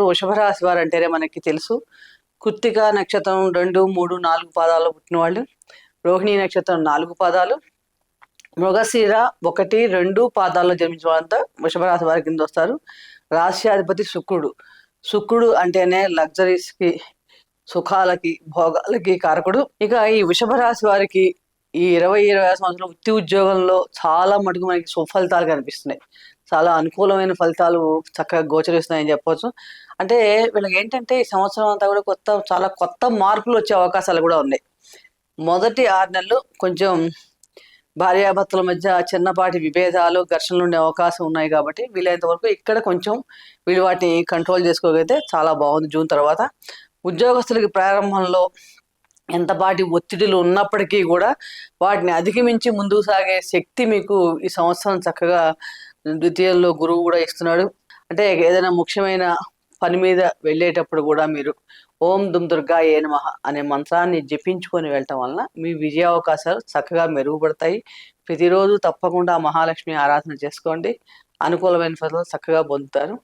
వృషభ రాశి వారు అంటేనే మనకి తెలుసు. కృత్తిక నక్షత్రం 2, 3, 4 పాదాల్లో పుట్టిన వాళ్ళు, రోహిణి నక్షత్రం 4 పాదాలు, మృగశిర 1, 2 పాదాల్లో జన్మించిన వాళ్ళంతా వృషభ రాశి వారి కింద వస్తారు. రాశ్యాధిపతి శుక్రుడు. శుక్రుడు అంటేనే లగ్జరీస్కి, సుఖాలకి, భోగాలకి కారకుడు. ఇక ఈ వృషభ రాశి వారికి ఈ 20-25 సంవత్సరాల వృత్తి ఉద్యోగంలో చాలా మటుకు మనకి సుఫలితాలు కనిపిస్తున్నాయి. చాలా అనుకూలమైన ఫలితాలు చక్కగా గోచరిస్తున్నాయని చెప్పవచ్చు. అంటే వీళ్ళకి ఏంటంటే ఈ సంవత్సరం అంతా కూడా చాలా కొత్త మార్పులు వచ్చే అవకాశాలు కూడా ఉన్నాయి. మొదటి 6 నెలలు కొంచెం భార్యాభర్తల మధ్య చిన్నపాటి విభేదాలు, ఘర్షణలు ఉండే అవకాశం ఉన్నాయి కాబట్టి వీలైనంత వరకు ఇక్కడ కొంచెం వీళ్ళు వాటిని కంట్రోల్ చేసుకోగలిగితే చాలా బాగుంది. జూన్ తర్వాత ఉద్యోగస్తులకి ప్రారంభంలో ఎంతపాటి ఒత్తిడులు ఉన్నప్పటికీ కూడా వాటిని అధిగమించి ముందుకు సాగే శక్తి మీకు ఈ సంవత్సరం చక్కగా ద్వితీయంలో గురువు కూడా ఇస్తున్నాడు. అంటే ఏదైనా ముఖ్యమైన పని మీద వెళ్ళేటప్పుడు కూడా మీరు ఓం దుమ్ దుర్గాయే నమః అనే మంత్రాన్ని జపించుకొని వెళ్ళటం వలన మీ విజయావకాశాలు చక్కగా మెరుగుపడతాయి. ప్రతిరోజు తప్పకుండా మహాలక్ష్మి ఆరాధన చేసుకోండి. అనుకూలమైన ఫలితాలు చక్కగా పొందుతారు.